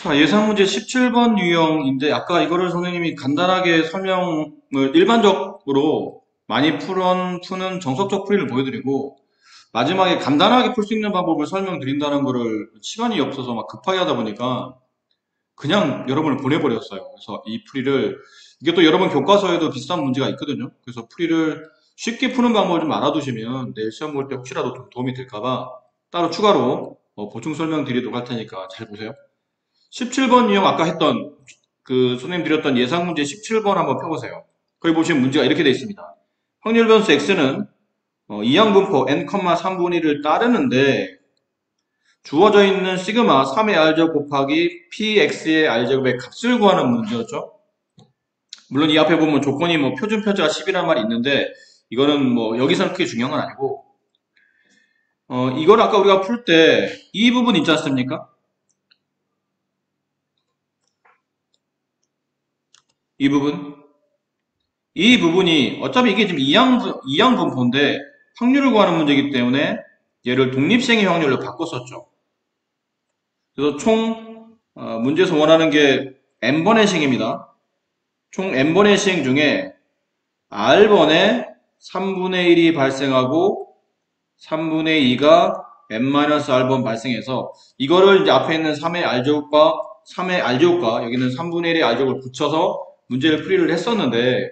자, 예상 문제 17번 유형인데, 아까 이거를 선생님이 간단하게 설명을 일반적으로 많이 푸는 정석적 풀이를 보여드리고, 마지막에 간단하게 풀 수 있는 방법을 설명드린다는 거를 시간이 없어서 막 급하게 하다 보니까 그냥 여러분을 보내버렸어요. 그래서 이 풀이를, 이게 또 여러분 교과서에도 비슷한 문제가 있거든요. 그래서 풀이를 쉽게 푸는 방법을 좀 알아두시면 내일 시험 볼 때 혹시라도 좀 도움이 될까봐 따로 추가로 보충 설명 드리도록 할 테니까 잘 보세요. 17번 유형 아까 했던 그 선생님 드렸던 예상 문제 17번 한번 펴보세요. 거기 보시면 문제가 이렇게 되어 있습니다. 확률 변수 x는 이항분포 n,3분의 1을 따르는데 주어져 있는 시그마 3의 r제곱 곱하기 px의 r제곱의 값을 구하는 문제였죠. 물론 이 앞에 보면 조건이 뭐 표준 편차가 10이라는 말이 있는데 이거는 뭐 여기서는 크게 중요한 건 아니고 이걸 아까 우리가 풀 때 이 부분 있지 않습니까? 이 부분. 이 부분이 어차피 이게 지금 이항 분포인데 확률을 구하는 문제이기 때문에 얘를 독립시행의 확률로 바꿨었죠. 그래서 총 문제에서 원하는 게 n번의 시행입니다. 총 n번의 시행 중에 r번에 3분의 1이 발생하고 3분의 2가 n-r번 발생해서 이거를 이제 앞에 있는 3의 r제곱과 여기는 3분의 1의 r제곱을 붙여서 문제를 풀이를 했었는데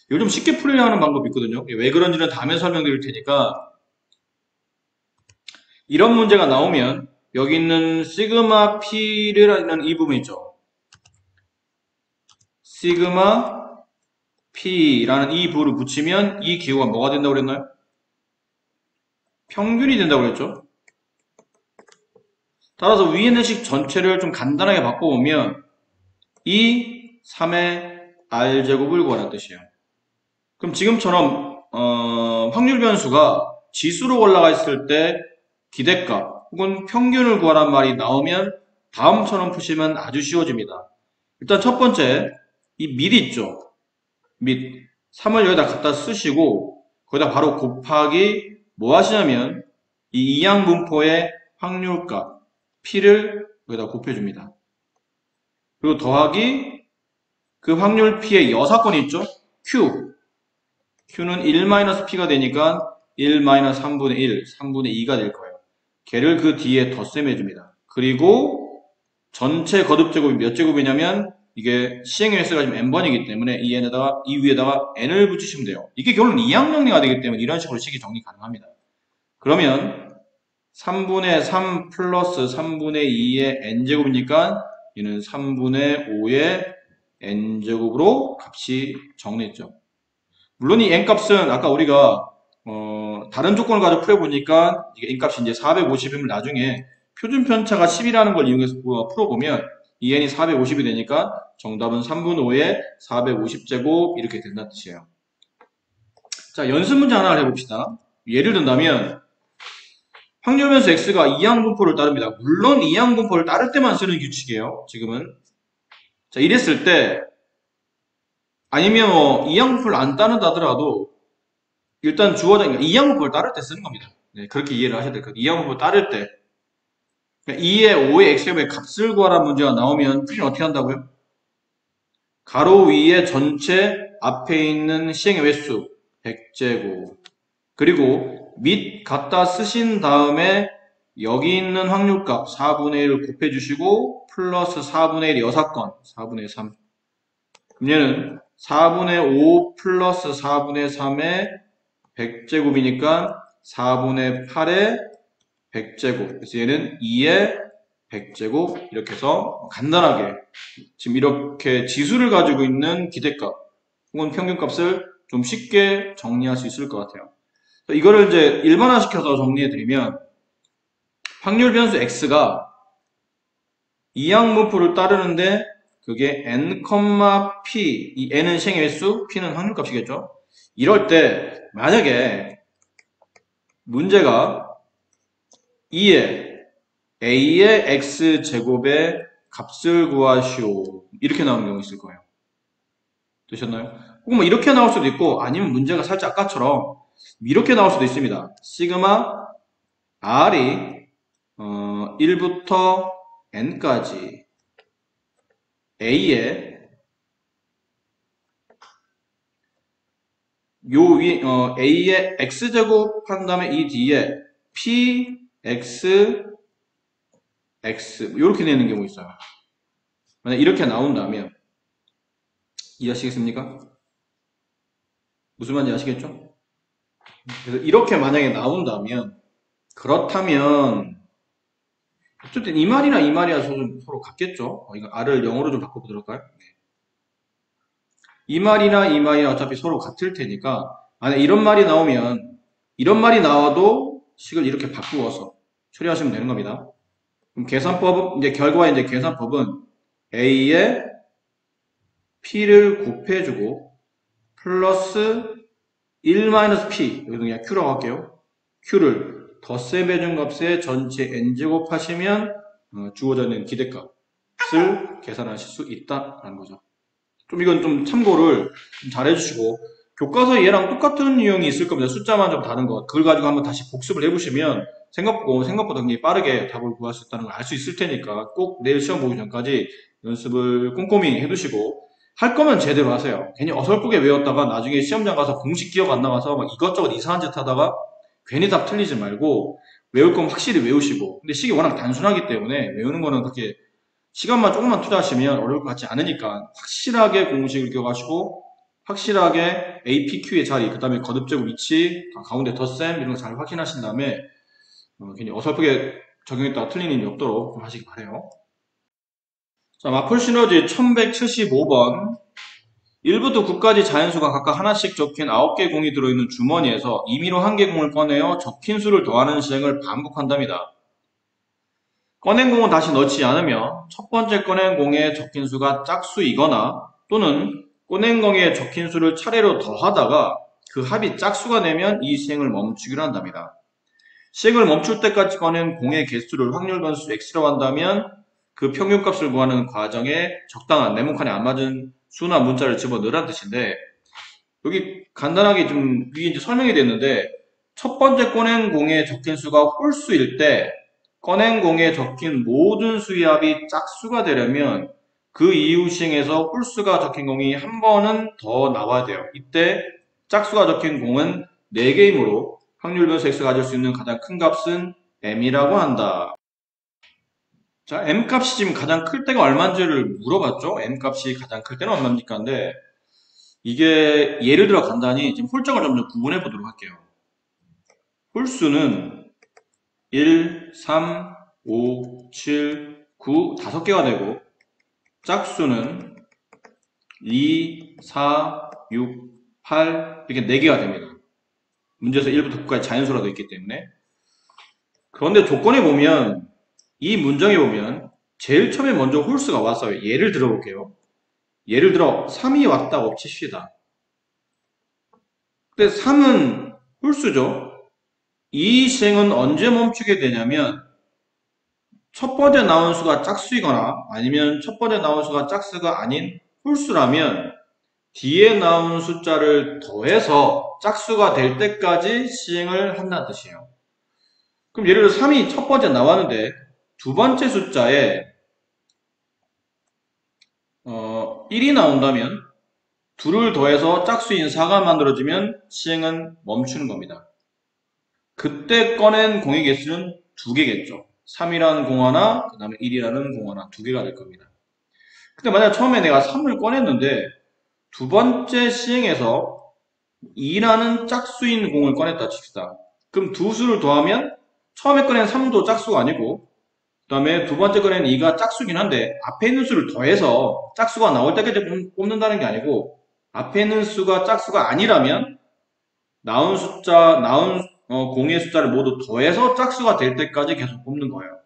이걸 좀 쉽게 풀이하는 방법이 있거든요. 왜 그런지는 다음에 설명드릴 테니까 이런 문제가 나오면 여기 있는 시그마 P라는 이 부분 있죠. 시그마 P라는 이 부를 붙이면 이 기호가 뭐가 된다고 그랬나요? 평균이 된다고 그랬죠. 따라서 위에 있는 식 전체를 좀 간단하게 바꿔보면 이 3의 r제곱을 구하는 뜻이에요. 그럼 지금처럼 확률 변수가 지수로 올라가 있을 때 기대값 혹은 평균을 구하란 말이 나오면 다음처럼 푸시면 아주 쉬워집니다. 일단 첫 번째 이 밑 있죠. 밑 3을 여기다 갖다 쓰시고 거기다 바로 곱하기 뭐 하시냐면 이 이항분포의 확률값 P를 여기다 곱해줍니다. 그리고 더하기 그 확률 P의 여사건이 있죠. Q는 1-P가 되니까 1-3분의 1, 3분의 2가 될 거예요. 걔를 그 뒤에 덧셈해줍니다. 그리고 전체 거듭제곱이 몇 제곱이냐면 이게 시행의 횟수가 지금 n번이기 때문에 이 위에다가 n을 붙이시면 돼요. 이게 결국은 이항정리가 되기 때문에 이런 식으로 식이 정리 가능합니다. 그러면 3분의 3 플러스 3분의 2의 n제곱이니까 얘는 3분의 5의 n제곱으로 값이 정리했죠. 물론 이 n값은 아까 우리가 다른 조건을 가지고 풀어보니까 이게 n값이 이제 450이면 나중에 표준 편차가 10이라는 걸 이용해서 풀어보면 이 n이 450이 되니까 정답은 3분의 5에 450제곱 이렇게 된다는 뜻이에요. 자, 연습 문제 하나를 해봅시다. 예를 든다면 확률 변수 x가 이항분포를 따릅니다. 물론 이항분포를 따를 때만 쓰는 규칙이에요. 지금은. 자, 이랬을 때 아니면 이항분포를 안 따른다 하더라도 일단 주어진 이항분포를 따를 때 쓰는 겁니다. 네, 그렇게 이해를 하셔야 될 거예요. 이항분포를 따를 때 2의 5의 x제곱의 값을 구하라는 문제가 나오면 풀이는 어떻게 한다고요? 가로 위에 전체 앞에 있는 시행의 횟수 100제곱 그리고 밑 갖다 쓰신 다음에 여기 있는 확률값 4분의 1을 곱해주시고 플러스 4분의 1이 여사건 4분의 3 그럼 얘는 4분의 5 플러스 4분의 3의 100제곱이니까 4분의 8의 100제곱 그래서 얘는 2의 100제곱 이렇게 해서 간단하게 지금 이렇게 지수를 가지고 있는 기대값 혹은 평균값을 좀 쉽게 정리할 수 있을 것 같아요. 이거를 이제 일반화시켜서 정리해드리면 확률 변수 x가 이항분포를 따르는데 그게 n,p 이 n은 시행의 횟수, p는 확률값이겠죠. 이럴 때 만약에 문제가 2의 a의 x제곱의 값을 구하시오 이렇게 나오는 경우 있을 거예요. 되셨나요? 혹은 뭐 이렇게 나올 수도 있고 아니면 문제가 살짝 아까처럼 이렇게 나올 수도 있습니다. 시그마 r이 1부터 n까지 A에 A에 X제곱 한 다음에 이 뒤에 PX X 이렇게 되는 경우 있어요. 만약 이렇게 나온다면 이해하시겠습니까? 무슨 말인지 아시겠죠? 그래서 이렇게 만약에 나온다면 그렇다면 어쨌든 이 말이나 이 말이야 서로 같겠죠? 이거 R을 영어로 좀 바꿔보도록 할까요? 네. 이 말이나 이 말이나 어차피 서로 같을 테니까 만약 이런 말이 나오면 이런 말이 나와도 식을 이렇게 바꾸어서 처리하시면 되는 겁니다. 그럼 계산법은 이제 결과의 이제 계산법은 A에 P를 곱해주고 플러스 1-P 여기서 그냥 Q라고 할게요. Q를 덧셈 해준 값의 전체 N제곱 하시면 주어져 있는 기대값을 계산하실 수 있다라는 거죠. 좀 이건 좀 참고를 좀 잘 해주시고 교과서에 얘랑 똑같은 유형이 있을 겁니다. 숫자만 좀 다른 것. 그걸 가지고 한번 다시 복습을 해보시면 생각보다 굉장히 빠르게 답을 구할 수 있다는 걸 알 수 있을 테니까 꼭 내일 시험 보기 전까지 연습을 꼼꼼히 해두시고 할 거면 제대로 하세요. 괜히 어설프게 외웠다가 나중에 시험장 가서 공식 기억 안 나가서 막 이것저것 이상한 짓 하다가 괜히 답 틀리지 말고 외울 거면 확실히 외우시고 근데 식이 워낙 단순하기 때문에 외우는 거는 그렇게 시간만 조금만 투자하시면 어려울 것 같지 않으니까 확실하게 공식을 기억하시고 확실하게 APQ의 자리, 그 다음에 거듭제곱 위치, 가운데 덧셈 이런 거 잘 확인하신 다음에 괜히 어설프게 적용했다가 틀린 일이 없도록 좀 하시기 바래요. 자, 마플 시너지 1175번 1부터 9까지 자연수가 각각 하나씩 적힌 9개 공이 들어있는 주머니에서 임의로 1개 공을 꺼내어 적힌 수를 더하는 시행을 반복한답니다. 꺼낸 공은 다시 넣지 않으며 첫 번째 꺼낸 공에 적힌 수가 짝수이거나 또는 꺼낸 공에 적힌 수를 차례로 더하다가 그 합이 짝수가 되면 이 시행을 멈추기로 한답니다. 시행을 멈출 때까지 꺼낸 공의 개수를 확률 변수 x라고 한다면 그 평균값을 구하는 과정에 적당한 네모칸에 안 맞은 수나 문자를 집어넣으라는 뜻인데 여기 간단하게 좀 위에 이제 설명이 됐는데 첫 번째 꺼낸 공에 적힌 수가 홀수일 때 꺼낸 공에 적힌 모든 수의 합이 짝수가 되려면 그 이후 시행에서 홀수가 적힌 공이 한 번은 더 나와야 돼요. 이때 짝수가 적힌 공은 4개이므로 확률 변수 x가 가질 수 있는 가장 큰 값은 m이라고 한다. 자, m값이 지금 가장 클 때가 얼마인지를 물어봤죠? m값이 가장 클 때는 얼마입니까? 근데 이게 예를 들어 간단히 지금 홀짝을 좀 구분해 보도록 할게요. 홀수는 1, 3, 5, 7, 9, 5개가 되고 짝수는 2, 4, 6, 8 이렇게 4개가 됩니다. 문제에서 1부터 9까지 자연수라도 있기 때문에 그런데 조건에 보면 이 문장에 보면 제일 처음에 먼저 홀수가 왔어요. 예를 들어 볼게요. 예를 들어 3이 왔다고 칩시다. 근데 3은 홀수죠. 이 시행은 언제 멈추게 되냐면 첫 번째 나온 수가 짝수이거나 아니면 첫 번째 나온 수가 짝수가 아닌 홀수라면 뒤에 나온 숫자를 더해서 짝수가 될 때까지 시행을 한다는 뜻이에요. 그럼 예를 들어 3이 첫 번째 나왔는데 두 번째 숫자에 1이 나온다면 2를 더해서 짝수인 4가 만들어지면 시행은 멈추는 겁니다. 그때 꺼낸 공의 개수는 2개겠죠. 3이라는 공 하나, 그 다음에 1이라는 공 하나, 2개가 될 겁니다. 근데 만약 처음에 내가 3을 꺼냈는데 두 번째 시행에서 2라는 짝수인 공을 꺼냈다 칩시다. 그럼 두 수를 더하면 처음에 꺼낸 3도 짝수가 아니고 그 다음에 두 번째 꺼낸 2가 짝수긴 한데 앞에 있는 수를 더해서 짝수가 나올 때까지 뽑는다는 게 아니고 앞에 있는 수가 짝수가 아니라면 나온 공의 숫자를 모두 더해서 짝수가 될 때까지 계속 뽑는 거예요.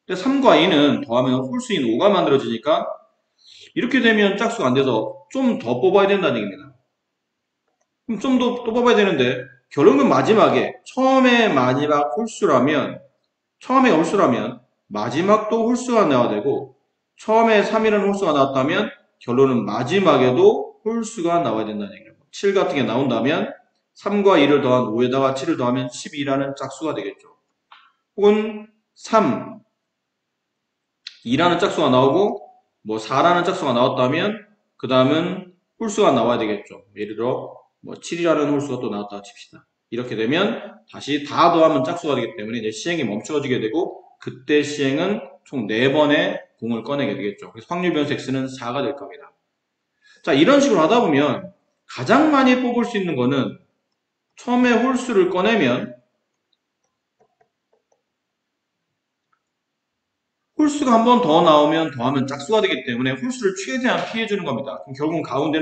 근데 3과 2는 더하면 홀수인 5가 만들어지니까 이렇게 되면 짝수가 안 돼서 좀 더 뽑아야 된다는 얘기입니다. 그럼 좀 더 또 뽑아야 되는데 결론은 마지막에 처음에 마지막 홀수라면 마지막도 홀수가 나와야 되고 처음에 3이라는 홀수가 나왔다면 결론은 마지막에도 홀수가 나와야 된다는 얘기예요. 7 같은 게 나온다면 3과 2를 더한 5에다가 7을 더하면 12라는 짝수가 되겠죠. 혹은 3, 2라는 짝수가 나오고 뭐 4라는 짝수가 나왔다면 그 다음은 홀수가 나와야 되겠죠. 예를 들어 뭐 7이라는 홀수가 또 나왔다 칩시다. 이렇게 되면 다시 다 더하면 짝수가 되기 때문에 이제 시행이 멈춰지게 되고 그때 시행은 총 4번의 공을 꺼내게 되겠죠. 그래서 확률 변수 x는 4가 될 겁니다. 자, 이런 식으로 하다 보면 가장 많이 뽑을 수 있는 거는 처음에 홀수를 꺼내면 홀수가 한 번 더 나오면 더하면 짝수가 되기 때문에 홀수를 최대한 피해주는 겁니다. 그럼 결국은 가운데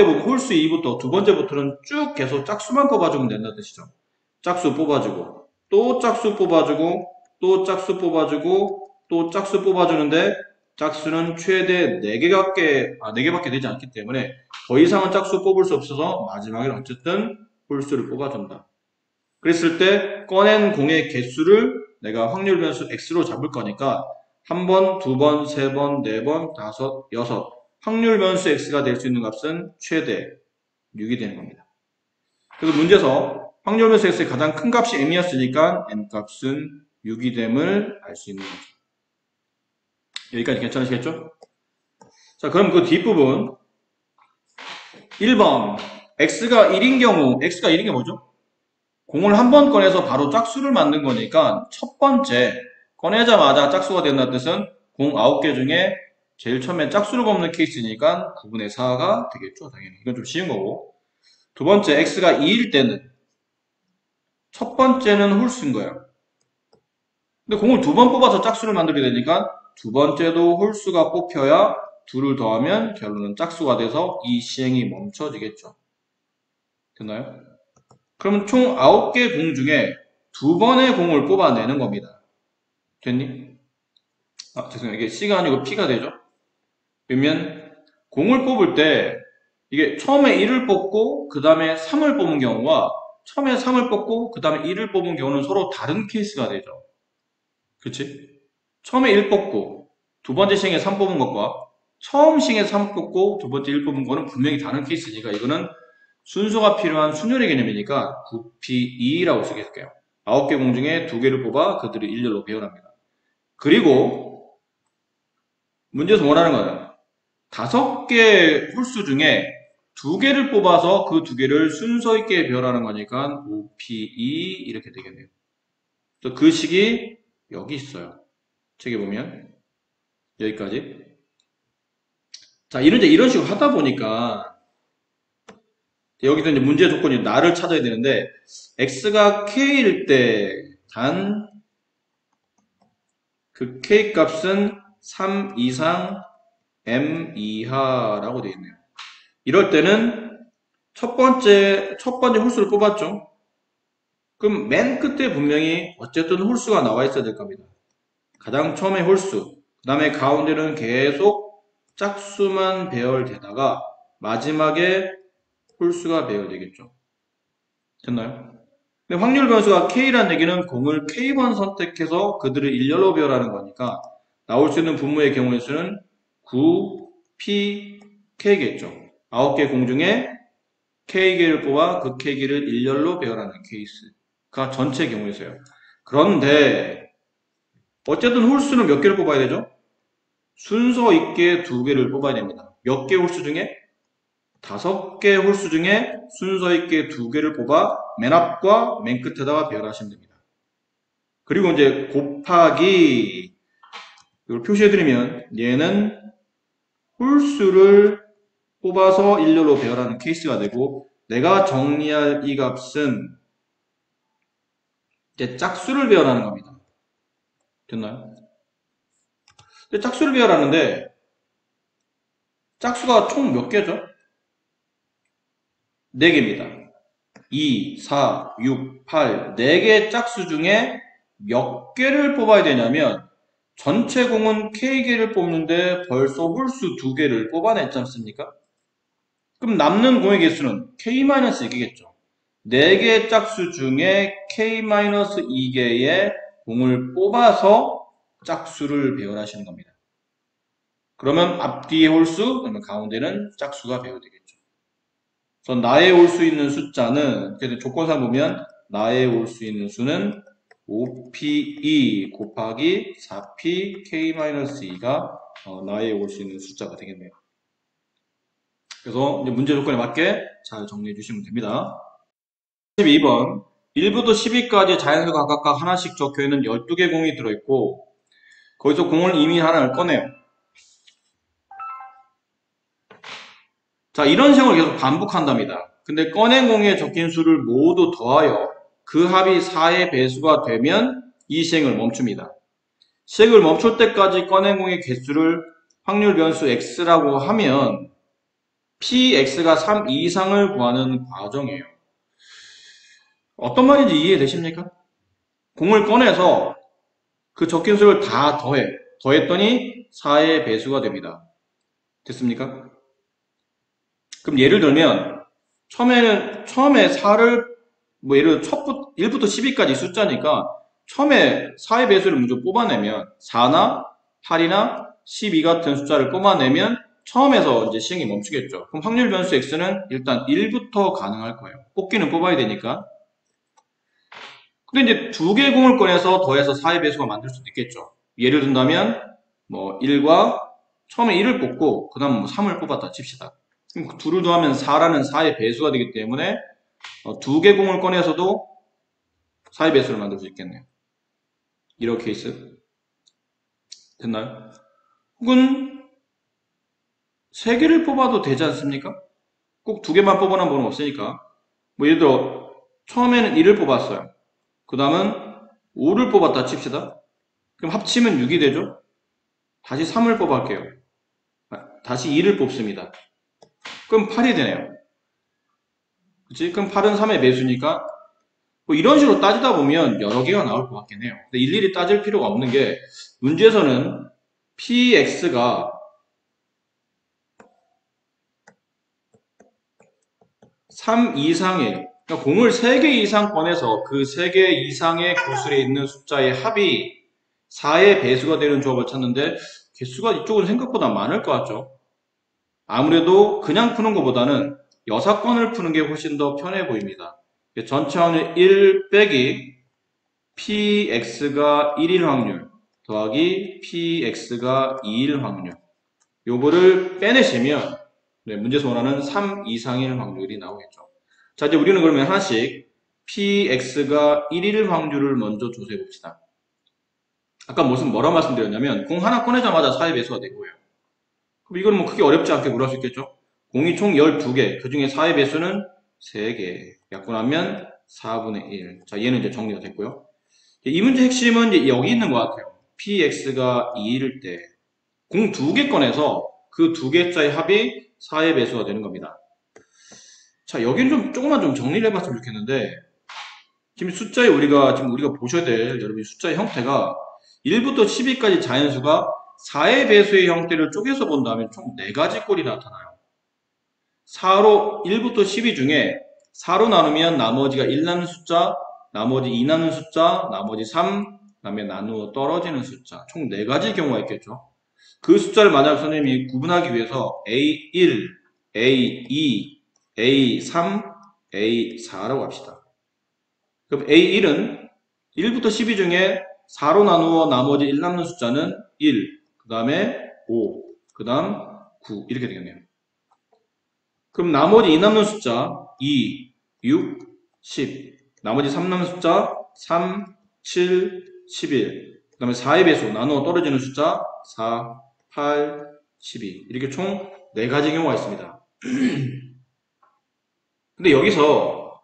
보면 홀수 2부터 두 번째부터는 쭉 계속 짝수만 뽑아주면 된다는 뜻이죠. 짝수 뽑아주고 또 짝수 뽑아주고 또 짝수 뽑아주고 또 짝수 뽑아주는데 짝수는 최대 4개밖에 되지 않기 때문에 더 이상은 짝수 뽑을 수 없어서 마지막에는 어쨌든 홀수를 뽑아준다. 그랬을 때 꺼낸 공의 개수를 내가 확률 변수 x로 잡을 거니까 한 번, 두 번, 세 번, 네 번, 다섯, 여섯 확률 변수 x가 될 수 있는 값은 최대 6이 되는 겁니다. 그래서 문제에서 확률 변수 x의 가장 큰 값이 m이었으니까 m 값은 6이 됨을 알 수 있는 거죠. 여기까지 괜찮으시겠죠? 자, 그럼 그 뒷부분 1번 x가 1인 게 뭐죠? 공을 한 번 꺼내서 바로 짝수를 만든 거니까 첫 번째 꺼내자마자 짝수가 된다는 뜻은 공 9개 중에 제일 처음에 짝수를 뽑는 케이스니까 9분의 4가 되겠죠. 당연히 이건 좀 쉬운 거고, 두 번째 x가 2일 때는 첫 번째는 홀수인 거예요. 근데 공을 두 번 뽑아서 짝수를 만들게 되니까 두 번째도 홀수가 뽑혀야 둘을 더하면 결론은 짝수가 돼서 이 시행이 멈춰지겠죠. 됐나요? 그러면 총 9개 공 중에 두 번의 공을 뽑아내는 겁니다. 됐니? 아, 죄송해요. 이게 C가 아니고 P가 되죠? 그러면 공을 뽑을 때 이게 처음에 1을 뽑고 그 다음에 3을 뽑은 경우와 처음에 3을 뽑고 그 다음에 1을 뽑은 경우는 서로 다른 케이스가 되죠. 그치? 처음에 1 뽑고 두 번째 시행에 3 뽑은 것과 처음 시행에 3 뽑고 두 번째 1 뽑은 거는 분명히 다른 케이스니까 이거는 순서가 필요한 순열의 개념이니까 9P2라고 쓰겠게요. 9개 공 중에 2개를 뽑아 그들을 일렬로 배열합니다. 그리고 문제에서 뭐라는 거예요? 5개 홀수 중에 2개를 뽑아서 그 2개를 순서 있게 배열하는 거니까 5P2 이렇게 되겠네요. 그래서 그 식이 여기 있어요. 책에 보면 여기까지. 자, 이런 식으로 하다 보니까 여기서 이제 문제 조건이 나를 찾아야 되는데 x가 k일 때 단 그 k 값은 3 이상 m 이하라고 되어 있네요. 이럴 때는 첫 번째 홀수를 뽑았죠. 그럼 맨 끝에 분명히 어쨌든 홀수가 나와 있어야 될 겁니다. 가장 처음에 홀수, 그 다음에 가운데는 계속 짝수만 배열되다가 마지막에 홀수가 배열되겠죠. 됐나요? 근데 확률 변수가 K라는 얘기는 공을 K번 선택해서 그들을 일렬로 배열하는 거니까 나올 수 있는 분모의 경우의 수는 9, P, K겠죠. 9개 공 중에 K개를 뽑아 그 K개를 일렬로 배열하는 케이스가 전체 경우의 수예요. 그런데 어쨌든 홀수는 몇 개를 뽑아야 되죠? 순서 있게 2개를 뽑아야 됩니다. 몇 개 홀수 중에? 5개 홀수 중에 순서 있게 2개를 뽑아 맨 앞과 맨 끝에다가 배열하시면 됩니다. 그리고 이제 곱하기 이걸 표시해드리면 얘는 홀수를 뽑아서 일렬로 배열하는 케이스가 되고 내가 정리할 이 값은 이제 짝수를 배열하는 겁니다. 됐나요? 짝수를 배열하는데 짝수가 총 몇 개죠? 4개입니다. 2, 4, 6, 8, 4개의 짝수 중에 몇 개를 뽑아야 되냐면 전체 공은 K개를 뽑는데 벌써 홀수 2개를 뽑아냈지 않습니까? 그럼 남는 공의 개수는 K-2개겠죠. 4개의 짝수 중에 K-2개의 공을 뽑아서 짝수를 배열하시는 겁니다. 그러면 앞뒤의 홀수, 그러면 가운데는 짝수가 배열되겠죠. 그래서 나의 올 수 있는 숫자는 조건상 보면 나의 올 수 있는 수는 5P2 곱하기 4P K-2가 나에 올 수 있는 숫자가 되겠네요. 그래서 이제 문제 조건에 맞게 잘 정리해 주시면 됩니다. 12번 1부터 10위까지 자연수가 각각 하나씩 적혀있는 12개 공이 들어있고 거기서 공을 이미 하나를 꺼내요. 자, 이런 식으로 계속 반복한답니다. 근데 꺼낸 공에 적힌 수를 모두 더하여 그 합이 4의 배수가 되면 이 시행을 멈춥니다. 시행을 멈출 때까지 꺼낸 공의 개수를 확률 변수 x라고 하면 px가 3 이상을 구하는 과정이에요. 어떤 말인지 이해되십니까? 공을 꺼내서 그 적힌 수를 다 더했더니 4의 배수가 됩니다. 됐습니까? 그럼 예를 들면 처음에 4를 예를 들어 1부터 10위까지 숫자니까 처음에 4의 배수를 먼저 뽑아내면 4나 8이나 12 같은 숫자를 뽑아내면 처음에서 이제 시행이 멈추겠죠. 그럼 확률 변수 x는 일단 1부터 가능할 거예요. 뽑기는 뽑아야 되니까. 근데 이제 두 개 공을 꺼내서 더해서 4의 배수가 만들 수도 있겠죠. 예를 든다면 1과 처음에 1을 뽑고 그 다음 3을 뽑았다 칩시다. 그럼 둘을 더하면 4라는 4의 배수가 되기 때문에 두 개 공을 꺼내서도 4의 배수를 만들 수 있겠네요. 이런 케이스 됐나요? 혹은 3개를 뽑아도 되지 않습니까? 꼭 2개만 뽑아놓은 번은 없으니까 예를 들어 처음에는 1을 뽑았어요. 그 다음은 5를 뽑았다 칩시다. 그럼 합치면 6이 되죠? 다시 3을 뽑을게요. 다시 2를 뽑습니다. 그럼 8이 되네요. 그치? 그럼 8은 3의 매수니까 이런 식으로 따지다 보면 여러 개가 나올 것 같긴 해요. 근데 일일이 따질 필요가 없는 게 문제에서는 px가 3 이상의 그러니까 공을 3개 이상 꺼내서 그 3개 이상의 구슬에 있는 숫자의 합이 4의 배수가 되는 조합을 찾는데 개수가 이쪽은 생각보다 많을 것 같죠? 아무래도 그냥 푸는 것보다는 여사건을 푸는 게 훨씬 더 편해 보입니다. 전체 확률 1 빼기 px가 1일 확률 더하기 px가 2일 확률 요거를 빼내시면 문제에서 원하는 3 이상일 확률이 나오겠죠. 자, 이제 우리는 그러면 하나씩 px가 1일 확률을 먼저 조사해 봅시다. 아까 뭐라 말씀드렸냐면 공 하나 꺼내자마자 4의 배수가 되고요. 그럼 이건 크게 어렵지 않게 구할 수 있겠죠? 공이 총 12개, 그 중에 4의 배수는 3개. 약분하면 4분의 1. 자, 얘는 이제 정리가 됐고요. 이 문제 핵심은 이제 여기 있는 것 같아요. px가 2일 때 공 2개 꺼내서 그 2개짜리 합이 4의 배수가 되는 겁니다. 자, 여기는 조금만 정리를 해봤으면 좋겠는데 지금 숫자에 우리가 보셔야 될 여러분 숫자의 형태가 1부터 10위까지 자연수가 4의 배수의 형태를 쪼개서 본다면 총 4가지 꼴이 나타나요. 1부터 10위 중에 4로 나누면 나머지가 1 남는 숫자, 나머지 2 남는 숫자, 나머지 3, 그 다음에 나누어 떨어지는 숫자 총 4가지 경우가 있겠죠. 그 숫자를 만약 선생님이 구분하기 위해서 A1, A2, A3, A4라고 합시다. 그럼 A1은 1부터 12 중에 4로 나누어 나머지 1 남는 숫자는 1, 그 다음에 5, 그 다음 9 이렇게 되겠네요. 그럼 나머지 2 남는 숫자 2, 6, 10 나머지 3 남는 숫자 3, 7, 11 그 다음에 4의 배수 나누어 떨어지는 숫자 4, 8, 12 이렇게 총 4가지 경우가 있습니다. 근데 여기서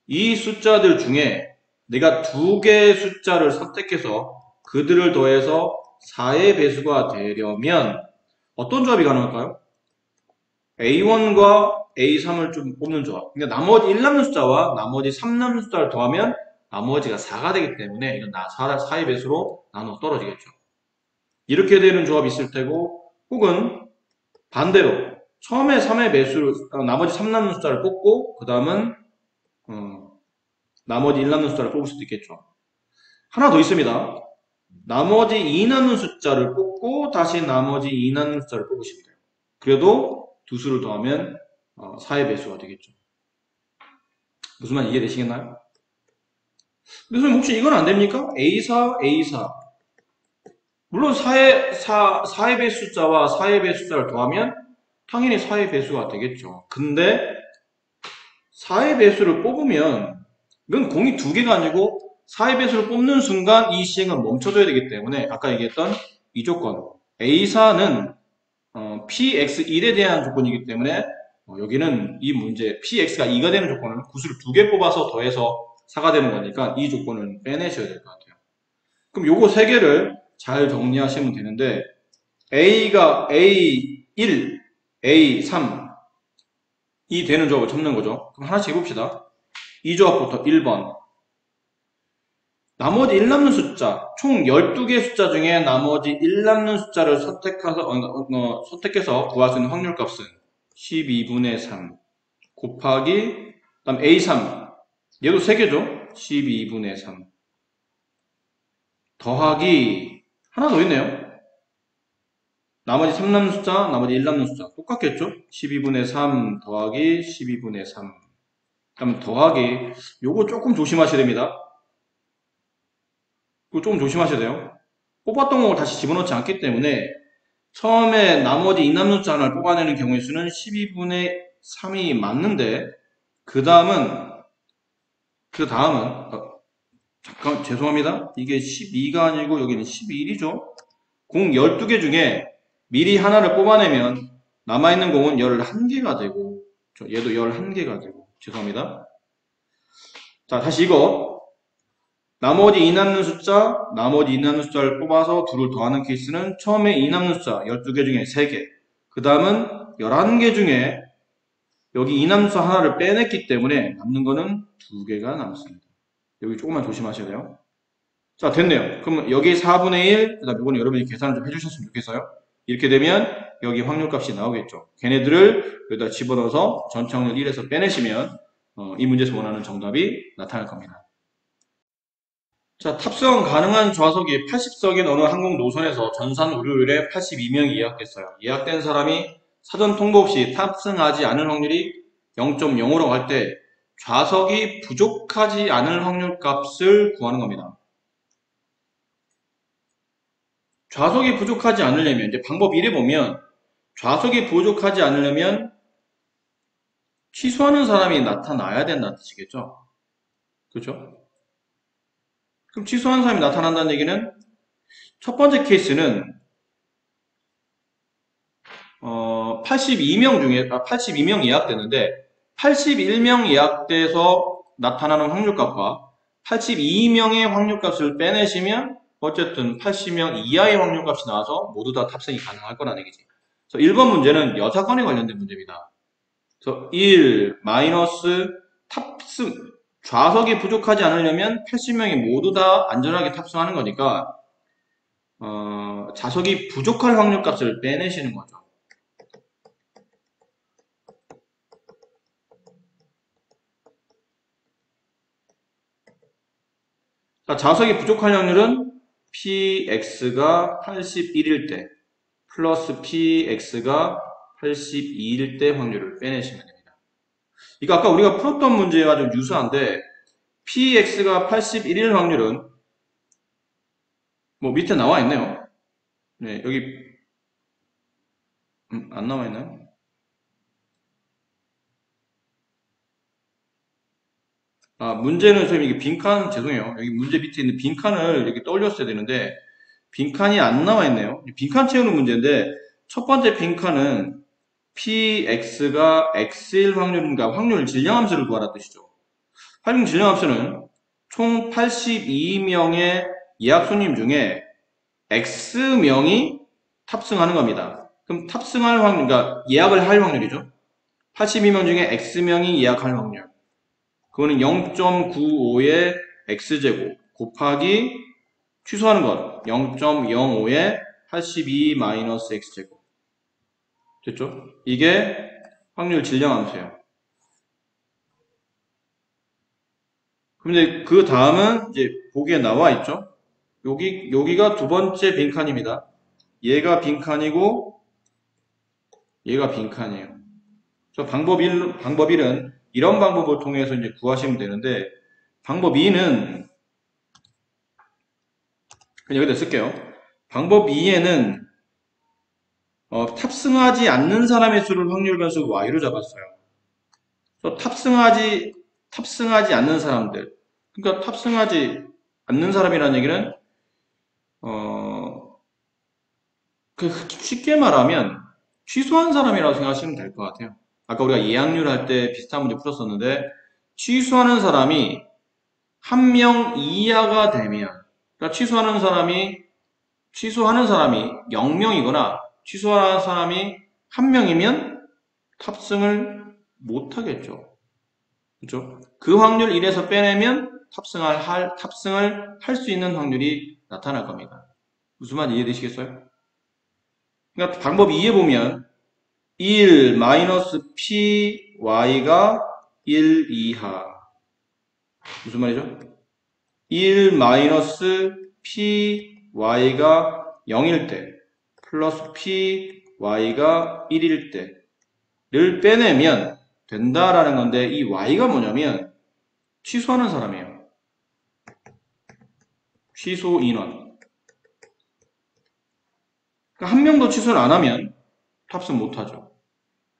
이 숫자들 중에 내가 2개의 숫자를 선택해서 그들을 더해서 4의 배수가 되려면 어떤 조합이 가능할까요? A1과 A3을 좀 뽑는 조합. 그러니까 나머지 1 남는 숫자와 나머지 3 남는 숫자를 더하면 나머지가 4가 되기 때문에 이건 4의 배수로 나눠 떨어지겠죠. 이렇게 되는 조합이 있을 테고 혹은 반대로 처음에 3의 배수를 나머지 3 남는 숫자를 뽑고 그 다음은 나머지 1 남는 숫자를 뽑을 수도 있겠죠. 하나 더 있습니다. 나머지 2 남는 숫자를 뽑고 다시 나머지 2 남는 숫자를 뽑으시면 돼요. 그래도 두 수를 더하면 4의 배수가 되겠죠. 무슨 말 이해되시겠나요? 근데 선생님 혹시 이건 안 됩니까? A4, A4 물론 4의 배수 숫자와 4의 배수 숫자를 더하면 당연히 4의 배수가 되겠죠. 근데 4의 배수를 뽑으면 이건 공이 두 개가 아니고 4의 배수를 뽑는 순간 이 시행은 멈춰줘야 되기 때문에 아까 얘기했던 이 조건 A4는 PX1에 대한 조건이기 때문에 여기는 이 문제 PX가 2가 되는 조건은 구수를 두 개 뽑아서 더해서 4가 되는 거니까 이 조건은 빼내셔야 될 것 같아요. 그럼 요거 세 개를 잘 정리하시면 되는데 A가 A1, A3 이 되는 조합을 접는 거죠. 그럼 하나씩 해봅시다. 이 조합부터 1번 나머지 1 남는 숫자 총 12개 숫자 중에 나머지 1 남는 숫자를 선택해서 구할 수 있는 확률값은 12분의 3 곱하기 그다음 A3 얘도 3개죠. 12분의 3 더하기 하나 더 있네요. 나머지 3 남는 숫자, 나머지 1 남는 숫자 똑같겠죠? 12분의 3 더하기 12분의 3 그럼 더하기 요거 조금 조심하셔야 됩니다. 이거 조금 조심하셔야 돼요. 뽑았던 걸 다시 집어넣지 않기 때문에 처음에 나머지 2 남는 숫자 하나를 뽑아내는 경우의 수는 12분의 3이 맞는데 그 다음은 잠깐 죄송합니다. 이게 12가 아니고 여기는 11이죠. 공 12개 중에 미리 하나를 뽑아내면 남아있는 공은 11개가 되고 얘도 11개가 되고 죄송합니다. 자 다시 이거 나머지 2 남는 숫자를 뽑아서 둘을 더하는 케이스는 처음에 2 남는 숫자 12개 중에 3개 그 다음은 11개 중에 여기 2 남는 숫자 하나를 빼냈기 때문에 남는 거는 2개가 남습니다. 여기 조금만 조심하셔야 돼요. 자 됐네요. 그럼 여기 4분의 1 그 다음 이거는 여러분이 계산을 좀 해주셨으면 좋겠어요. 이렇게 되면 여기 확률값이 나오겠죠. 걔네들을 여기다 집어넣어서 전체 확률 1에서 빼내시면 이 문제에서 원하는 정답이 나타날 겁니다. 자, 탑승 가능한 좌석이 80석인 어느 항공 노선에서 전산 우료율에 82명이 예약됐어요. 예약된 사람이 사전 통보 없이 탑승하지 않을 확률이 0.05라고 할 때 좌석이 부족하지 않을 확률 값을 구하는 겁니다. 좌석이 부족하지 않으려면 이제 방법 1에 보면 좌석이 부족하지 않으려면 취소하는 사람이 나타나야 된다는 뜻이겠죠. 그렇죠? 그럼 취소하는 사람이 나타난다는 얘기는 첫 번째 케이스는 82명 예약됐는데 81명 예약돼서 나타나는 확률값과 82명의 확률값을 빼내시면 어쨌든 80명 이하의 확률값이 나와서 모두 다 탑승이 가능할 거라는 얘기지. 그래서 1번 문제는 여사건에 관련된 문제입니다. 그래서 1 마이너스 탑승 좌석이 부족하지 않으려면 80명이 모두 다 안전하게 탑승하는 거니까 좌석이 부족할 확률값을 빼내시는 거죠. 자, 좌석이 부족할 확률은 px가 81일 때 플러스 px가 82일 때 확률을 빼내시면 됩니다. 이거 아까 우리가 풀었던 문제와 좀 유사한데 px가 81일 확률은 뭐 밑에 나와 있네요. 네, 여기 안 나와 있나요? 문제는 선생님 이게 빈칸 죄송해요. 여기 문제 밑에 있는 빈칸을 이렇게 떠올렸어야 되는데 빈칸이 안 나와 있네요. 빈칸 채우는 문제인데 첫 번째 빈칸은 px가 x일 확률인가 확률 질량함수를 구하라 뜻이죠. 확률 질량함수는 총 82명의 예약 손님 중에 x명이 탑승하는 겁니다. 그럼 탑승할 확률, 그러니까 예약을 할 확률이죠. 82명 중에 x명이 예약할 확률. 그거는 0.95의 x제곱 곱하기 취소하는 것 0.05의 82 마이너스 x제곱 됐죠? 이게 확률 질량함수예요. 근데 그 다음은 이제 보기에 나와 있죠? 여기가 두 번째 빈칸입니다. 얘가 빈칸이고 얘가 빈칸이에요. 그래서 방법 1은 이런 방법을 통해서 이제 구하시면 되는데 방법 2는 그냥 여기다 쓸게요. 방법 2에는 탑승하지 않는 사람의 수를 확률 변수 y로 잡았어요. 그래서 탑승하지 않는 사람들. 그러니까 탑승하지 않는 사람이라는 얘기는 쉽게 말하면 취소한 사람이라고 생각하시면 될 것 같아요. 아까 우리가 예약률 할 때 비슷한 문제 풀었었는데 취소하는 사람이 한 명 이하가 되면 그러니까 취소하는 사람이 0명이거나 취소하는 사람이 한 명이면 탑승을 못 하겠죠. 그렇죠? 그 확률 1에서 빼내면 탑승을 할 수 있는 확률이 나타날 겁니다. 무슨 말 이해되시겠어요? 그러니까 방법 2에 보면 1 마이너스 p y가 1 이하 무슨 말이죠? 1 마이너스 p y가 0일 때 플러스 p y가 1일 때를 빼내면 된다라는 건데 이 y가 뭐냐면 취소하는 사람이에요. 취소 인원. 그러니까 한 명도 취소를 안 하면 탑승 못하죠.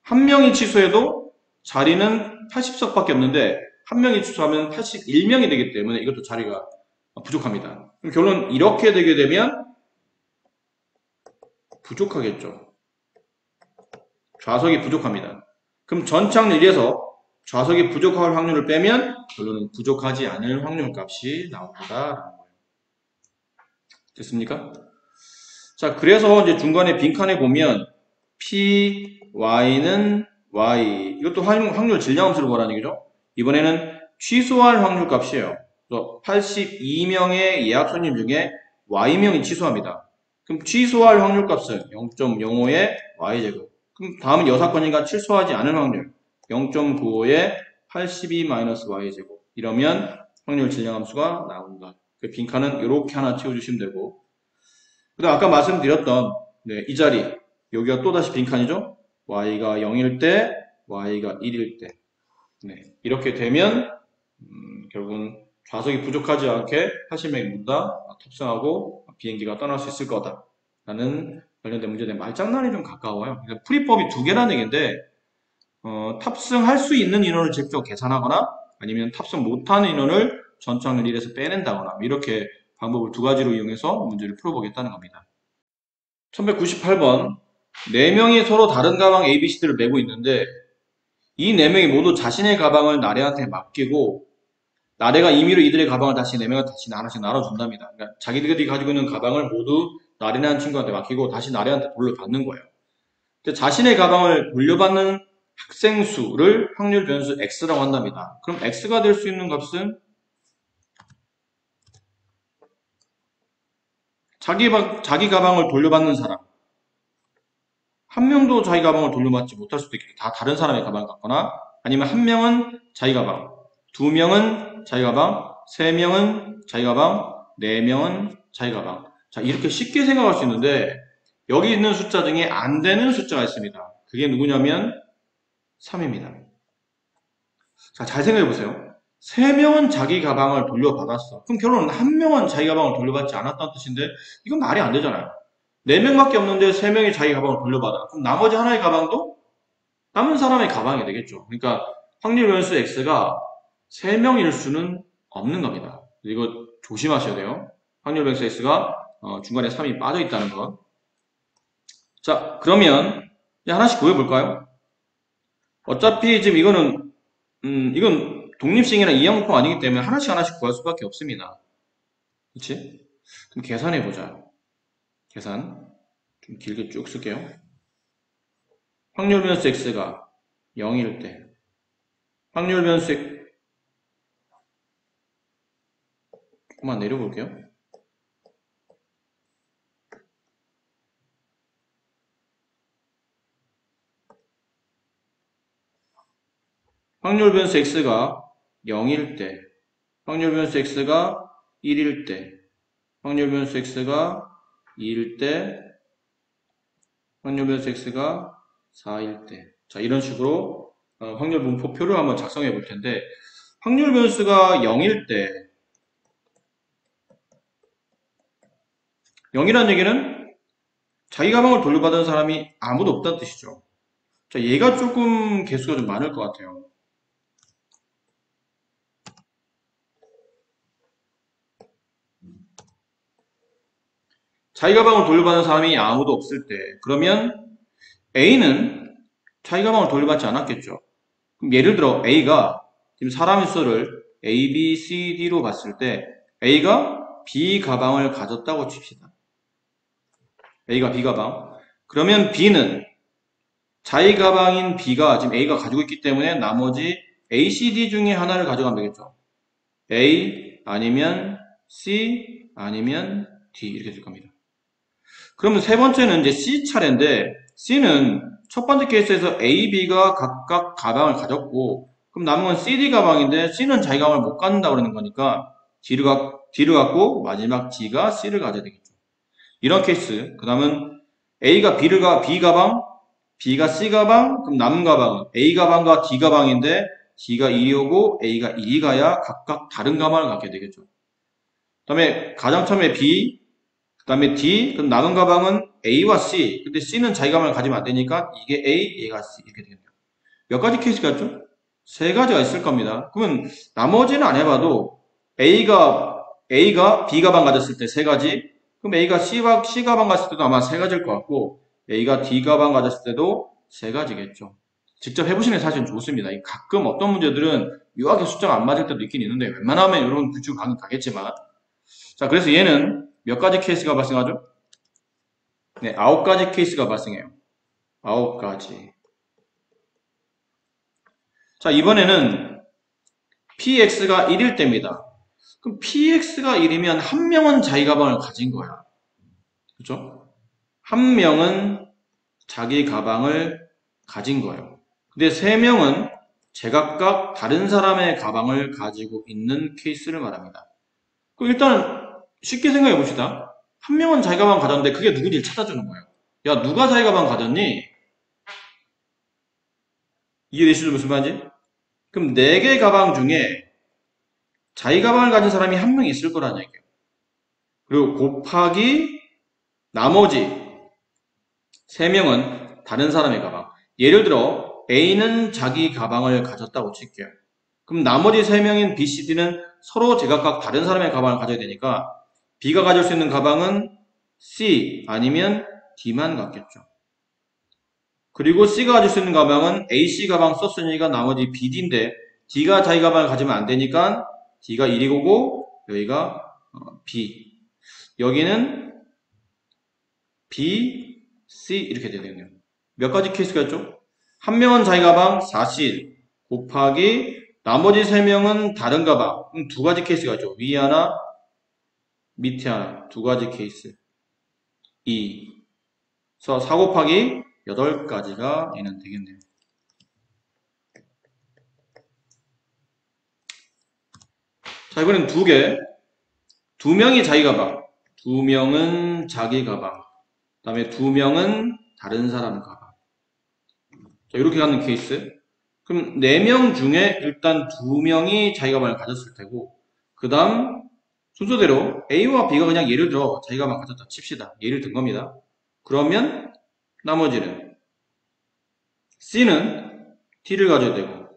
한 명이 취소해도 자리는 80석밖에 없는데 한 명이 취소하면 81명이 되기 때문에 이것도 자리가 부족합니다. 그럼 결론 이렇게 되게 되면 부족하겠죠. 좌석이 부족합니다. 그럼 전체 확률 1에서 좌석이 부족할 확률을 빼면 결론은 부족하지 않을 확률 값이 나온다라는 거예요. 됐습니까? 자, 그래서 이제 중간에 빈칸에 보면 P, Y는 Y. 이것도 확률 질량함수를 구하라는 얘기죠. 이번에는 취소할 확률 값이에요. 그래서 82명의 예약 손님 중에 Y명이 취소합니다. 그럼 취소할 확률 값은 0.05의 Y제곱. 그럼 다음은 여사건이니까 취소하지 않을 확률 0.95의 82-Y제곱. 이러면 확률 질량함수가 나온다. 그 빈칸은 이렇게 하나 채워주시면 되고 그다음 아까 말씀드렸던 이 자리 여기가 또다시 빈칸이죠. y가 0일 때 y가 1일 때 이렇게 되면 결국은 좌석이 부족하지 않게 80명이 문다 탑승하고 비행기가 떠날 수 있을 거다 라는 관련된 문제인데 말장난이 좀 가까워요. 그러니까 풀이법이 두 개라는 얘기인데 탑승할 수 있는 인원을 직접 계산하거나 아니면 탑승 못하는 인원을 전체 확률 1에서 빼낸다거나 이렇게 방법을 두 가지로 이용해서 문제를 풀어보겠다는 겁니다. 1198번 4명이 서로 다른 가방 ABCD를 메고 있는데 이 4명이 모두 자신의 가방을 나래한테 맡기고 나래가 임의로 이들의 가방을 다시 4명한테 다시 하나씩 나눠준답니다. 그러니까 자기들이 가지고 있는 가방을 모두 나래라는 친구한테 맡기고 다시 나래한테 돌려받는 거예요. 자신의 가방을 돌려받는 학생 수를 확률 변수 x라고 한답니다. 그럼 x가 될 수 있는 값은 자기 가방을 돌려받는 사람 한 명도 자기 가방을 돌려받지 못할 수도 있겠죠. 다 다른 사람의 가방을 갖거나 아니면 한 명은 자기 가방, 두 명은 자기 가방, 세 명은 자기 가방, 네 명은 자기 가방. 자, 이렇게 쉽게 생각할 수 있는데 여기 있는 숫자 중에 안 되는 숫자가 있습니다. 그게 누구냐면 3입니다. 자, 잘 생각해 보세요. 세 명은 자기 가방을 돌려받았어. 그럼 결론은 한 명은 자기 가방을 돌려받지 않았다는 뜻인데 이건 말이 안 되잖아요. 4명밖에 없는데 3명이 자기 가방을 돌려받아. 그럼 나머지 하나의 가방도 남은 사람의 가방이 되겠죠. 그러니까 확률 변수 x가 3명일 수는 없는 겁니다. 이거 조심하셔야 돼요. 확률 변수 x가 중간에 3이 빠져 있다는 것. 자, 그러면 이제 하나씩 구해볼까요? 어차피 지금 이건 독립식이나 이항분법 아니기 때문에 하나씩 구할 수밖에 없습니다. 그치? 그럼 계산해보자. 계산 좀 길게 쭉 쓸게요. 확률 변수 x가 0일 때 확률 변수 조금만 내려볼게요. 확률 변수 x가 0일 때 확률 변수 x가 1일 때 확률 변수 x가 2일 때 확률 변수 x가 4일 때 자, 이런 식으로 확률 분포표를 한번 작성해 볼 텐데 확률 변수가 0일 때 0이라는 얘기는 자기 가방을 돌려받은 사람이 아무도 없다는 뜻이죠. 자, 얘가 조금 개수가 좀 많을 것 같아요. 자기 가방을 돌려받은 사람이 아무도 없을 때, 그러면 A는 자기 가방을 돌려받지 않았겠죠. 그럼 예를 들어 A가 지금 사람의 수를 A, B, C, D로 봤을 때 A가 B 가방을 가졌다고 칩시다. A가 B 가방. 그러면 B는 자기 가방인 B가 지금 A가 가지고 있기 때문에 나머지 A, C, D 중에 하나를 가져가면 되겠죠. A 아니면 C 아니면 D 이렇게 될 겁니다. 그러면 세 번째는 이제 C 차례인데 C는 첫 번째 케이스에서 A, B가 각각 가방을 가졌고 그럼 남은 건 CD 가방인데 C는 자기 가방을 못 갖는다 그러는 거니까 D를 갖고 마지막 D가 C를 가져야 되겠죠. 이런 케이스. 그 다음은 A가 B 가방, B가 C 가방, 그럼 남은 가방은 A 가방과 D 가방인데 D가 1이 오고 A가 1이 가야 각각 다른 가방을 갖게 되겠죠. 그 다음에 가장 처음에 B, 그 다음에 D, 그럼 남은 가방은 A와 C. 근데 C는 자기 가방을 가지면 안 되니까 이게 A, 얘가 C 이렇게 되겠네요. 몇 가지 케이스가 있죠? 세 가지가 있을 겁니다. 그러면 나머지는 안 해봐도 A가 B 가방 가졌을 때 세 가지, 그럼 A가 C 가방 가졌을 때도 아마 세 가지일 것 같고 A가 D 가방 가졌을 때도 세 가지겠죠. 직접 해보시는 게 사실은 좋습니다. 가끔 어떤 문제들은 묘하게 숫자가 안 맞을 때도 있긴 있는데 웬만하면 이런 규칙 가겠지만 자, 그래서 얘는 몇 가지 케이스가 발생하죠? 네, 9가지 케이스가 발생해요. 9가지. 자, 이번에는 PX가 1일 때입니다. 그럼 PX가 1이면 한 명은 자기 가방을 가진 거야. 그렇죠? 한 명은 자기 가방을 가진 거예요. 근데 세 명은 제각각 다른 사람의 가방을 가지고 있는 케이스를 말합니다. 그럼 일단 쉽게 생각해 봅시다. 한 명은 자기 가방 가졌는데 그게 누군지 찾아주는 거예요. 야, 누가 자기 가방 가졌니? 이해되시죠? 무슨 말인지? 그럼 4개 가방 중에 자기 가방을 가진 사람이 한 명 있을 거라는 얘기예요. 그리고 곱하기 나머지 3명은 다른 사람의 가방. 예를 들어 A는 자기 가방을 가졌다고 칠게요. 그럼 나머지 3명인 B, C, D는 서로 제각각 다른 사람의 가방을 가져야 되니까 B가 가질 수 있는 가방은 C 아니면 D만 갖겠죠. 그리고 C가 가질 수 있는 가방은 A, C 가방 썼으니까 나머지 B, D인데 D가 자기 가방을 가지면 안 되니까 D가 1이고 여기가 B. 여기는 B, C 이렇게 되겠네요. 몇 가지 케이스가 있죠? 한 명은 자기 가방 4C 곱하기 나머지 3명은 다른 가방. 2가지 케이스가 있죠. 위에 하나, 밑에 하나. 2가지 케이스. 2. 그래서 4 곱하기 8가지가 얘는 되겠네요. 자, 이번엔 2개. 2명이 자기 가방. 2명은 자기 가방. 그 다음에 2명은 다른 사람 가방. 자, 이렇게 가는 케이스. 그럼 4명 중에 일단 2명이 자기 가방을 가졌을 테고, 그 다음 순서대로 A와 B가 그냥 예를 들어 자기 가방 가졌다 칩시다. 예를 든 겁니다. 그러면 나머지는 C는 D를 가져야 되고,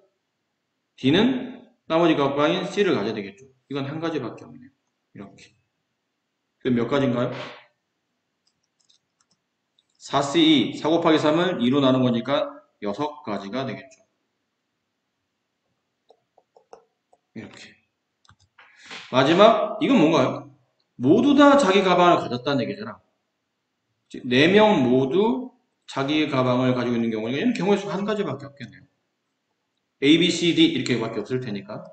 D는 나머지 가방인 C를 가져야 되겠죠. 이건 한 가지밖에 없네요. 이렇게. 그럼 몇 가지인가요? 4C2, 4 곱하기 3을 2로 나눈 거니까 6가지가 되겠죠. 이렇게. 마지막, 이건 뭔가요? 모두 다 자기 가방을 가졌다는 얘기잖아. 4명 모두 자기 가방을 가지고 있는 경우는 얘는 경우의 수 한 가지밖에 없겠네요. A, B, C, D 이렇게밖에 없을 테니까.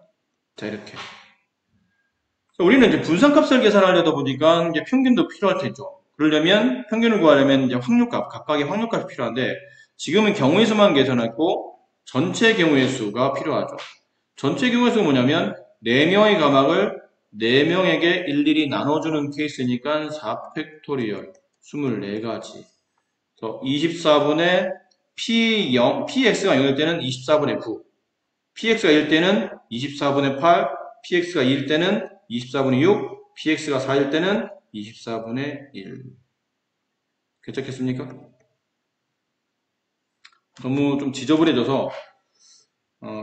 자, 이렇게. 우리는 이제 분산값을 계산하려다 보니까 이제 평균도 필요할 테죠. 그러려면 평균을 구하려면 이제 확률값, 각각의 확률값이 필요한데 지금은 경우의 수만 계산했고 전체 경우의 수가 필요하죠. 전체 경우의 수가 뭐냐면 4명의 가방을 4명에게 일일이 나눠주는 케이스니까 4팩토리얼 24가지. 그래서 24분의 PX가 0일 때는 24분의 9, PX가 1일 때는 24분의 8, PX가 2일 때는 24분의 6, PX가 4일 때는 24분의 1. 괜찮겠습니까? 너무 좀 지저분해져서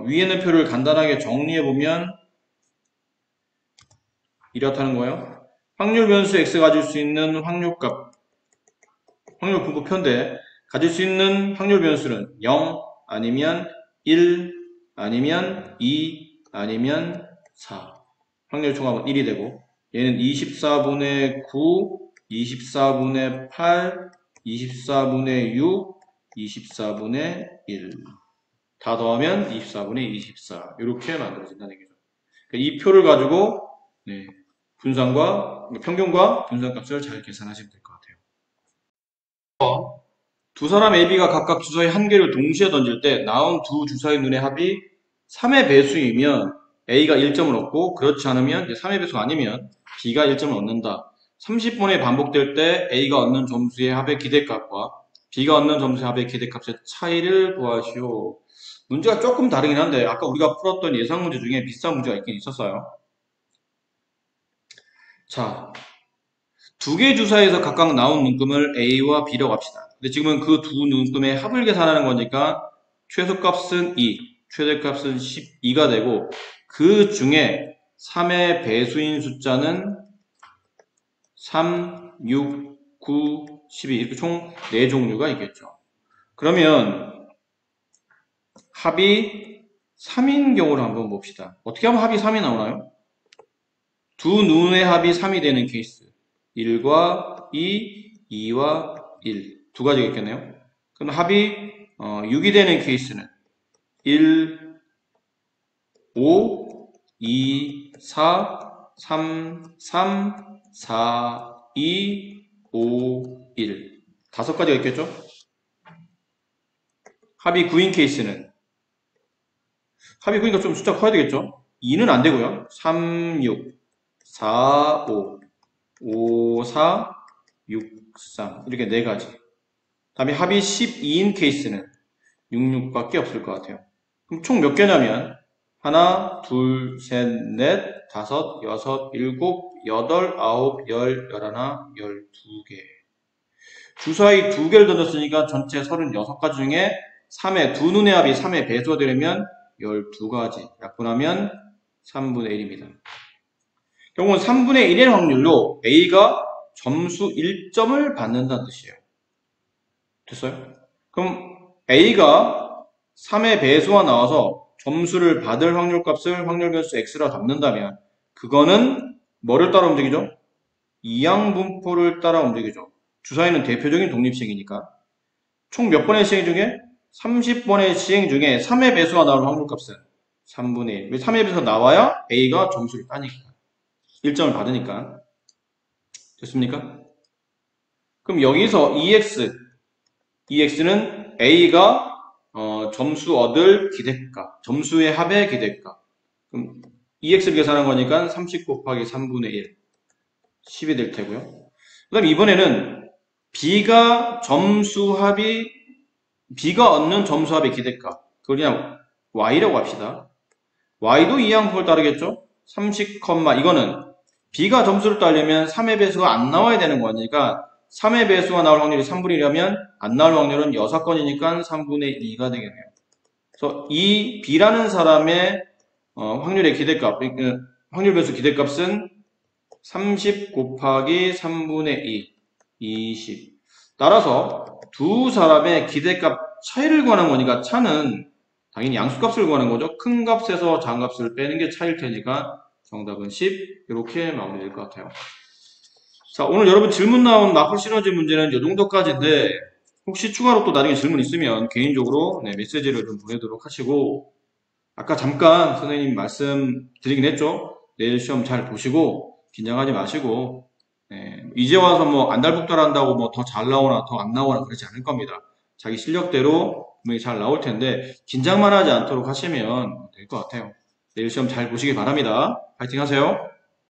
위에 있는 표를 간단하게 정리해보면 이렇다는 거예요. 확률 변수 x 가질 수 있는 확률값, 확률 분포표인데 가질 수 있는 확률 변수는 0 아니면 1 아니면 2 아니면 4. 확률 총합은 1이 되고 얘는 24분의 9, 24분의 8, 24분의 6, 24분의 1. 다 더하면 24분의 24. 이렇게 만들어진다는 얘기죠. 이 표를 가지고 분산과 평균과 분산값을 잘 계산하시면 될 것 같아요. 두 사람 AB가 각각 주사위 한 개를 동시에 던질 때 나온 두 주사위 눈의 합이 3의 배수이면 A가 1점을 얻고 그렇지 않으면 3의 배수가 아니면 B가 1점을 얻는다. 30번에 반복될 때 A가 얻는 점수의 합의 기대값과 B가 얻는 점수의 합의 기대값의 차이를 구하시오. 문제가 조금 다르긴 한데 아까 우리가 풀었던 예상 문제 중에 비슷한 문제가 있긴 있었어요. 자, 두 개의 주사위에서 각각 나온 눈금을 A와 B라고 합시다. 근데 지금은 그 두 눈금의 합을 계산하는 거니까 최소값은 2, 최대값은 12가 되고 그 중에 3의 배수인 숫자는 3, 6, 9, 12 이렇게 총 4종류가 있겠죠. 그러면 합이 3인 경우를 한번 봅시다. 어떻게 하면 합이 3이 나오나요? 두 눈의 합이 3이 되는 케이스. 1과 2, 2와 1. 두 가지가 있겠네요. 그럼 합이 6이 되는 케이스는 1, 5, 2, 4, 3, 3, 4, 2, 5, 1. 다섯 가지가 있겠죠? 합이 9인 케이스는 합이 9니까 좀 숫자 커야 되겠죠? 2는 안 되고요. 3, 6, 4, 5, 5, 4, 6, 3 이렇게 네 가지. 다음에 합이 12인 케이스는 6, 6밖에 없을 것 같아요. 그럼 총 몇 개냐면 하나, 둘, 셋, 넷, 다섯, 여섯, 일곱, 여덟, 아홉, 열, 열하나, 12개. 주사위 2개를 던졌으니까 전체 36가지 중에 3의 두 눈의 합이 3의 배수가 되려면 12가지. 약분하면 3분의 1입니다. 경우는 3분의 1의 확률로 A가 점수 1점을 받는다는 뜻이에요. 됐어요? 그럼 A가 3의 배수가 나와서 점수를 받을 확률값을 확률변수 X라 잡는다면 그거는 뭐를 따라 움직이죠? 이항분포를 따라 움직이죠. 주사위는 대표적인 독립식이니까 총 몇 번의 시행 중에 30번의 시행 중에 3의 배수가 나올 확률값은 3분의 1. 왜 3의 배수가 나와야 A가 점수를 따니까 1점을 받으니까. 됐습니까? 그럼 여기서 EX는 A가 점수 얻을 기대값, 점수의 합의 기대값. 그럼 EX를 계산한 거니까 30 곱하기 3분의 1, 10이 될 테고요. 그 다음에 이번에는 B가 얻는 점수 합의 기대값. 그걸 그냥 Y라고 합시다. Y도 이항분포를 따르겠죠? 30, 이거는 B가 점수를 따려면 3의 배수가 안 나와야 되는 거니까 3의 배수가 나올 확률이 3분의 1이라면 안 나올 확률은 6건이니까 3분의 2가 되겠네요. 그래서 이 B라는 사람의 확률의 기대값, 확률 변수 기대값은 30 곱하기 3분의 2, 20. 따라서 두 사람의 기대값 차이를 구하는 거니까 차는 당연히 양수값을 구하는 거죠. 큰 값에서 작은 값을 빼는 게 차일 테니까 정답은 10. 이렇게 마무리될 것 같아요. 자, 오늘 여러분 질문 나온 마플 시너지 문제는 이 정도까지인데 혹시 추가로 또 나중에 질문 있으면 개인적으로 메시지를 좀 보내도록 하시고 아까 잠깐 선생님 말씀드리긴 했죠. 내일 시험 잘 보시고 긴장하지 마시고 이제 와서 뭐 안달복달 한다고 뭐 더 잘 나오나 더 안 나오나 그러지 않을 겁니다. 자기 실력대로 분명히 잘 나올 텐데 긴장만 하지 않도록 하시면 될 것 같아요. 내일 시험 잘 보시기 바랍니다. 파이팅 하세요.